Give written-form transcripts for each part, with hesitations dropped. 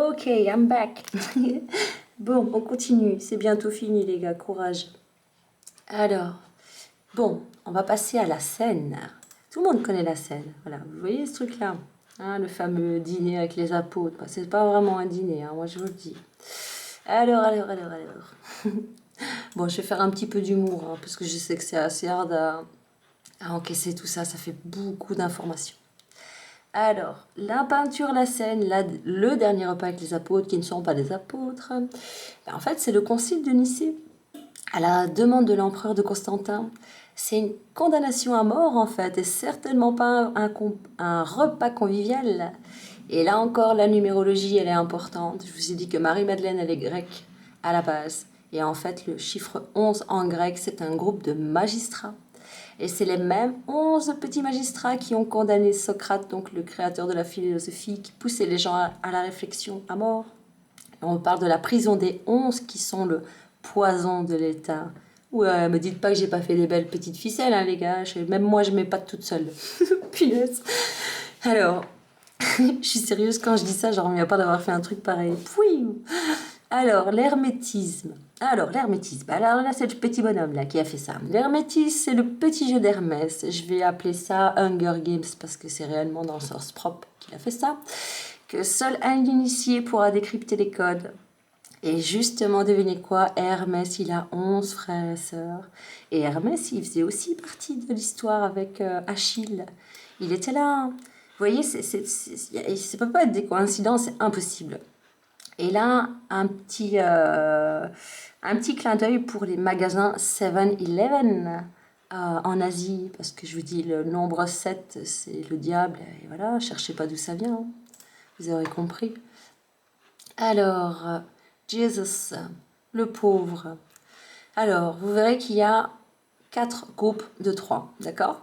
Ok, I'm back. Bon, on continue. C'est bientôt fini, les gars. Courage. Alors, bon, on va passer à la scène. Tout le monde connaît la scène. Voilà, vous voyez ce truc-là, hein, le fameux dîner avec les apôtres. Bah, c'est pas vraiment un dîner, hein, moi je vous le dis. Alors. Bon, je vais faire un petit peu d'humour, hein, parce que je sais que c'est assez hard à encaisser tout ça. Ça fait beaucoup d'informations. Alors, la peinture, la scène, le dernier repas avec les apôtres qui ne sont pas des apôtres, ben, en fait, c'est le concile de Nicée, à la demande de l'empereur de Constantin. C'est une condamnation à mort, en fait, et certainement pas un repas convivial. Et là encore, la numérologie, elle est importante. Je vous ai dit que Marie-Madeleine, elle est grecque à la base. Et en fait, le chiffre 11 en grec, c'est un groupe de magistrats. Et c'est les mêmes 11 petits magistrats qui ont condamné Socrate, donc le créateur de la philosophie, qui poussait les gens à la réflexion à mort. On parle de la prison des 11 qui sont le poison de l'État. Ouais, me dites pas que j'ai pas fait des belles petites ficelles, hein, les gars. Même moi, je mets pas toute seule. Punaise. Alors, je suis sérieuse quand je dis ça, j'en reviens pas d'avoir fait un truc pareil. Pouiou. Alors, l'hermétisme. Alors là, c'est le petit bonhomme là qui a fait ça. L'hermétisme, c'est le petit jeu d'Hermès. Je vais appeler ça Hunger Games parce que c'est réellement dans le sens propre qu'il a fait ça. Que seul un initié pourra décrypter les codes. Et justement, devinez quoi? Hermès, il a 11 frères et sœurs. Et Hermès, il faisait aussi partie de l'histoire avec Achille. Il était là. Vous voyez, ça peut pas être des coïncidences, c'est impossible. Et là, un petit clin d'œil pour les magasins 7-Eleven en Asie, parce que je vous dis, le nombre 7, c'est le diable, et voilà, cherchez pas d'où ça vient, hein. Vous aurez compris. Alors, Jesus, le pauvre. Alors, vous verrez qu'il y a 4 groupes de 3, d'accord?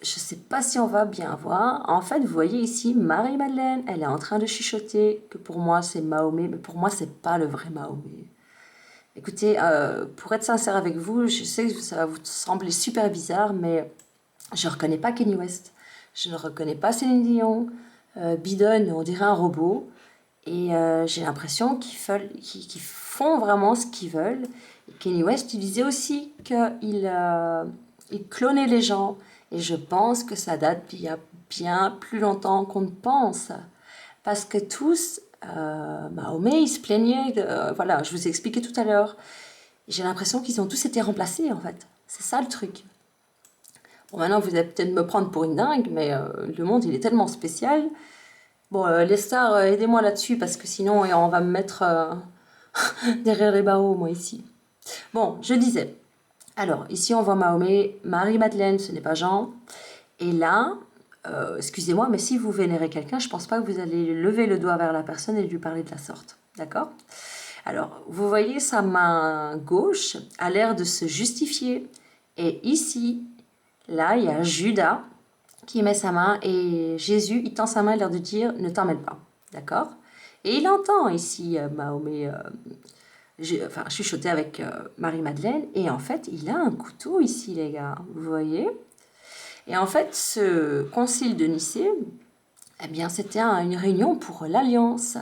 Je ne sais pas si on va bien voir. En fait, vous voyez ici, Marie-Madeleine, elle est en train de chuchoter que pour moi c'est Mahomet, mais pour moi c'est pas le vrai Mahomet. Écoutez, pour être sincère avec vous, je sais que ça va vous sembler super bizarre, mais je ne reconnais pas Kanye West. Je ne reconnais pas Céline Dion. Bidon, on dirait un robot. Et j'ai l'impression qu'ils font vraiment ce qu'ils veulent. Et Kanye West, il disait aussi il clonait les gens. Et je pense que ça date d'il y a bien plus longtemps qu'on ne pense. Parce que tous, Mahomet, il se plaignait voilà, je vous ai expliqué tout à l'heure. J'ai l'impression qu'ils ont tous été remplacés, en fait. C'est ça le truc. Bon, maintenant, vous allez peut-être me prendre pour une dingue, mais le monde, il est tellement spécial. Bon, les stars, aidez-moi là-dessus, parce que sinon, on va me mettre derrière les barreaux, moi, ici. Bon, je disais. Alors, ici, on voit Mahomet, Marie-Madeleine, ce n'est pas Jean. Et là, excusez-moi, mais si vous vénérez quelqu'un, je ne pense pas que vous allez lever le doigt vers la personne et lui parler de la sorte. D'accord? Alors, vous voyez, sa main gauche a l'air de se justifier. Et ici, là, il y a Judas qui met sa main et Jésus, il tend sa main, il a l'air de dire ne t'en mêle pas. D'accord? Et il entend ici Mahomet chuchoter avec Marie-Madeleine. Et en fait, il a un couteau ici, les gars. Vous voyez? Et en fait, ce concile de Nicée, eh bien, c'était une réunion pour l'Alliance.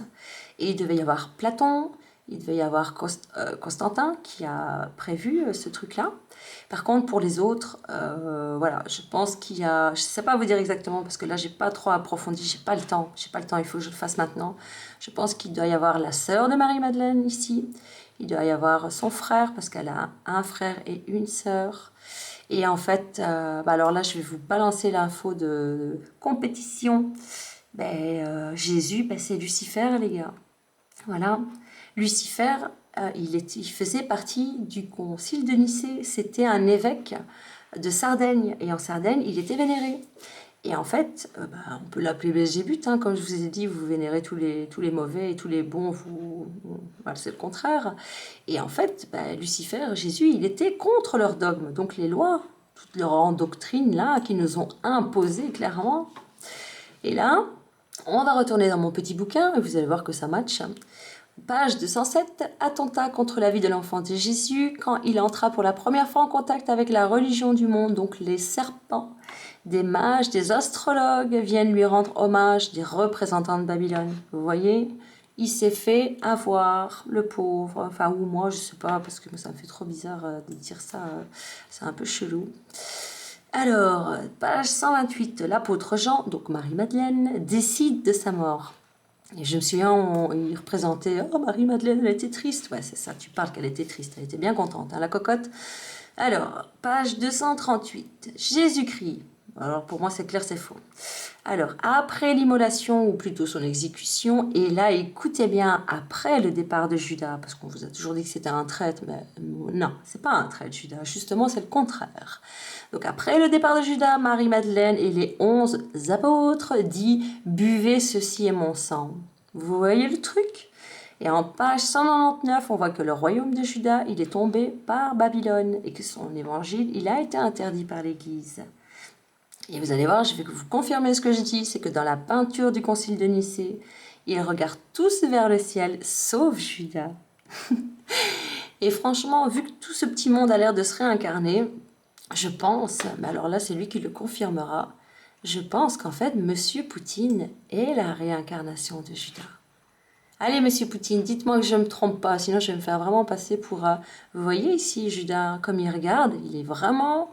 Et il devait y avoir Platon, il devait y avoir Constantin qui a prévu ce truc-là. Par contre, pour les autres, voilà, je pense qu'il y a... Je ne sais pas vous dire exactement parce que là, j'ai pas trop approfondi, j'ai pas le temps, il faut que je le fasse maintenant. Je pense qu'il doit y avoir la sœur de Marie-Madeleine ici. Il doit y avoir son frère parce qu'elle a un frère et une sœur. Et en fait, alors là, je vais vous balancer l'info de compétition. Jésus, c'est Lucifer, les gars. Voilà. Lucifer, il faisait partie du concile de Nicée. C'était un évêque de Sardaigne. Et en Sardaigne, il était vénéré. Et en fait, on peut l'appeler Belzébuth, hein, comme je vous ai dit, vous vénérez tous les mauvais et tous les bons, c'est le contraire. Et en fait, Lucifer, Jésus, il était contre leurs dogmes, donc les lois, toute leur doctrine là, qui nous ont imposées clairement. Et là, on va retourner dans mon petit bouquin, et vous allez voir que ça match. Page 207, attentat contre la vie de l'enfant de Jésus, quand il entra pour la première fois en contact avec la religion du monde, donc les serpents. Des mages, des astrologues viennent lui rendre hommage, des représentants de Babylone. Vous voyez, il s'est fait avoir, le pauvre. Enfin, ou moi, je sais pas, parce que ça me fait trop bizarre de dire ça. C'est un peu chelou. Alors, page 128, l'apôtre Jean, donc Marie-Madeleine, décide de sa mort. Et je me souviens, il représentait « Oh, Marie-Madeleine, elle était triste ». Ouais, c'est ça, tu parles qu'elle était triste, elle était bien contente, hein, la cocotte. Alors, page 238, Jésus-Christ. Alors, pour moi, c'est clair, c'est faux. Alors, après l'immolation, ou plutôt son exécution, et là, écoutez bien, après le départ de Judas, parce qu'on vous a toujours dit que c'était un traître, mais non, c'est pas un traître, Judas, justement, c'est le contraire. Donc, après le départ de Judas, Marie-Madeleine et les 11 apôtres dit « Buvez, ceci est mon sang ». Vous voyez le truc ? Et en page 199, on voit que le royaume de Juda, il est tombé par Babylone et que son évangile, il a été interdit par l'Église. Et vous allez voir, je vais vous confirmer ce que je dis, c'est que dans la peinture du concile de Nicée, ils regardent tous vers le ciel, sauf Judas. Et franchement, vu que tout ce petit monde a l'air de se réincarner, je pense, mais alors là c'est lui qui le confirmera, je pense qu'en fait, Monsieur Poutine est la réincarnation de Judas. Allez, Monsieur Poutine, dites-moi que je ne me trompe pas, sinon je vais me faire vraiment passer pour... Vous voyez ici, Judas, comme il regarde, il est vraiment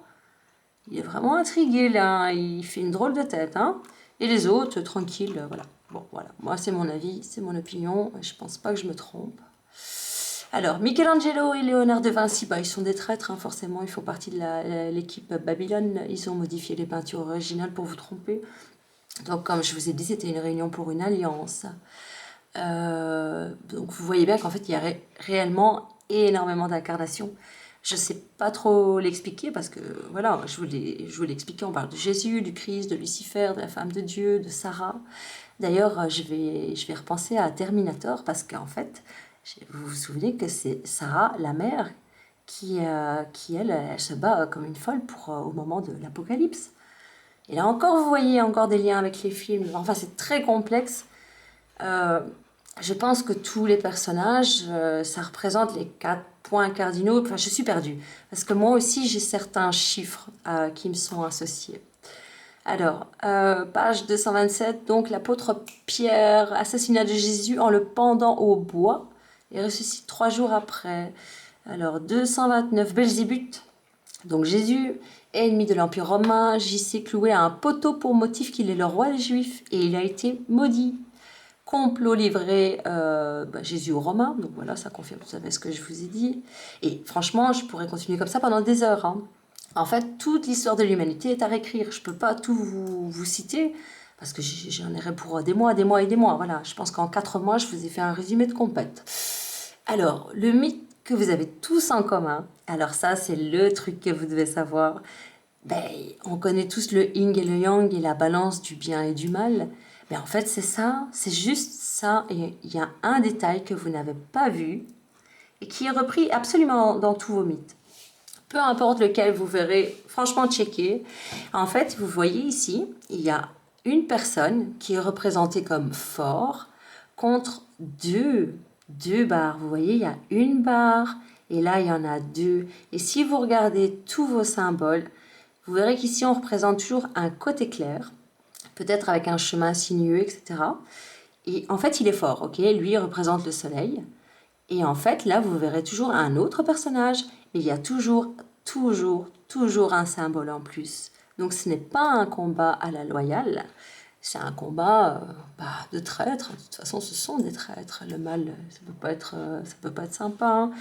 intrigué, là. Il fait une drôle de tête, hein. Et les autres, tranquilles, voilà. Bon, voilà. Moi, c'est mon avis, c'est mon opinion. Je ne pense pas que je me trompe. Alors, Michelangelo et Léonard de Vinci, ils sont des traîtres, hein, forcément. Ils font partie de l'équipe Babylone. Ils ont modifié les peintures originales pour vous tromper. Donc, comme je vous ai dit, c'était une réunion pour une alliance. Donc vous voyez bien qu'en fait il y a réellement énormément d'incarnations. Je ne sais pas trop l'expliquer parce que voilà, je vous l'ai expliqué, on parle de Jésus, du Christ, de Lucifer, de la femme de Dieu, de Sarah. D'ailleurs, je vais repenser à Terminator parce qu'en fait, vous vous souvenez que c'est Sarah, la mère, qui elle se bat comme une folle au moment de l'Apocalypse. Et là encore, vous voyez encore des liens avec les films. Enfin, c'est très complexe. Je pense que tous les personnages, ça représente les 4 points cardinaux. Enfin, je suis perdue. Parce que moi aussi, j'ai certains chiffres qui me sont associés. Alors, page 227, donc l'apôtre Pierre, assassinat de Jésus en le pendant au bois et ressuscite 3 jours après. Alors, 229, Belzébuth. Donc Jésus, ennemi de l'Empire romain, j'y s'est cloué à un poteau pour motif qu'il est le roi des Juifs et il a été maudit. Complot livré Jésus aux Romains, donc voilà, ça confirme tout à fait ce que je vous ai dit. Et franchement, je pourrais continuer comme ça pendant des heures. Hein. En fait, toute l'histoire de l'humanité est à réécrire. Je ne peux pas tout vous citer, parce que j'en aurais pour des mois et des mois. Voilà, je pense qu'en 4 mois, je vous ai fait un résumé de compète. Alors, le mythe que vous avez tous en commun, alors ça, c'est le truc que vous devez savoir. On connaît tous le yin et le yang et la balance du bien et du mal. Mais en fait, c'est ça, c'est juste ça. Et il y a un détail que vous n'avez pas vu et qui est repris absolument dans tous vos mythes. Peu importe lequel, vous verrez, franchement, checker. En fait, vous voyez ici, il y a une personne qui est représentée comme fort contre deux barres. Vous voyez, il y a une barre et là, il y en a 2. Et si vous regardez tous vos symboles, vous verrez qu'ici, on représente toujours un côté clair, peut-être avec un chemin sinueux, etc. Et en fait, il est fort, ok? Lui, il représente le soleil. Et en fait, là, vous verrez toujours un autre personnage, mais il y a toujours un symbole en plus. Donc, ce n'est pas un combat à la loyale, c'est un combat de traîtres. De toute façon, ce sont des traîtres. Le mal, ça peut pas être sympa. Hein.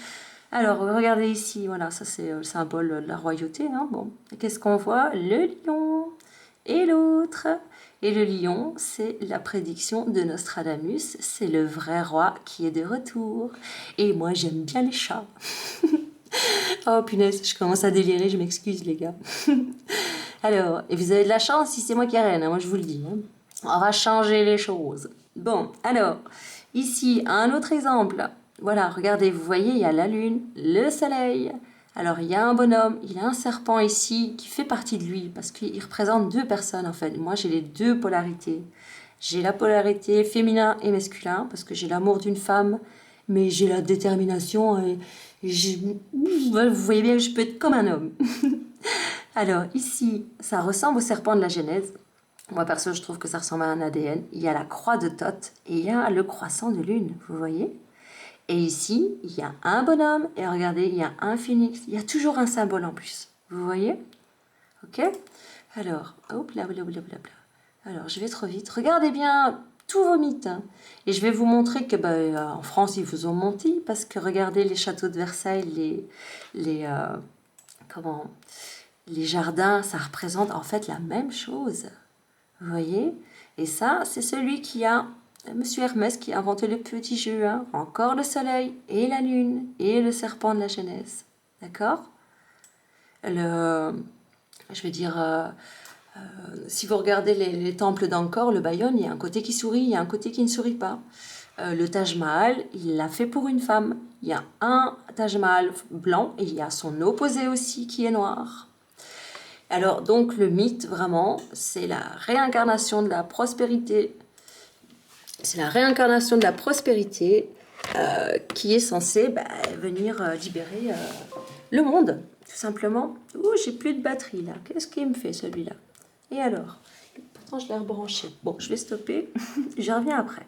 Alors, regardez ici, voilà, ça c'est le symbole de la royauté. Hein. Bon, qu'est-ce qu'on voit? Le lion et l'autre. Et le lion, c'est la prédiction de Nostradamus. C'est le vrai roi qui est de retour. Et moi, j'aime bien les chats. Oh punaise, je commence à délirer, je m'excuse les gars. Alors, et vous avez de la chance si c'est moi qui ai reine, hein, moi je vous le dis. Hein. On va changer les choses. Bon, alors, ici, un autre exemple. Voilà, regardez, vous voyez, il y a la lune, le soleil. Alors, il y a un bonhomme, il a un serpent ici qui fait partie de lui parce qu'il représente 2 personnes en fait. Moi, j'ai les 2 polarités. J'ai la polarité féminin et masculin parce que j'ai l'amour d'une femme, mais j'ai la détermination et vous voyez bien que je peux être comme un homme. Alors ici, ça ressemble au serpent de la Genèse. Moi perso, je trouve que ça ressemble à un ADN. Il y a la croix de Thoth et il y a le croissant de lune, vous voyez? Et ici, il y a un bonhomme et regardez, il y a un phénix. Il y a toujours un symbole en plus, vous voyez? Ok? Alors, hop là, là, là, là, là. Alors, je vais trop vite. Regardez bien tous vos mythes. Hein. Et je vais vous montrer que en France, ils vous ont menti parce que regardez les châteaux de Versailles, comment, les jardins, ça représente en fait la même chose. Vous voyez? Et ça, c'est celui qui a, Monsieur Hermès, qui a inventé le petit jeu. Hein. Encore le soleil et la lune et le serpent de la Genèse. D'accord? Je vais dire, si vous regardez les temples d'Angkor, le Bayonne, il y a un côté qui sourit, il y a un côté qui ne sourit pas. Le Taj Mahal, il l'a fait pour une femme. Il y a un Taj Mahal blanc et il y a son opposé aussi qui est noir. Alors donc le mythe vraiment, c'est la réincarnation de la prospérité. C'est la réincarnation de la prospérité qui est censée venir libérer le monde, tout simplement. Ouh, j'ai plus de batterie là. Qu'est-ce qu'il me fait celui-là? Et alors? Pourtant je l'ai rebranché. Bon, je vais stopper. Je reviens après.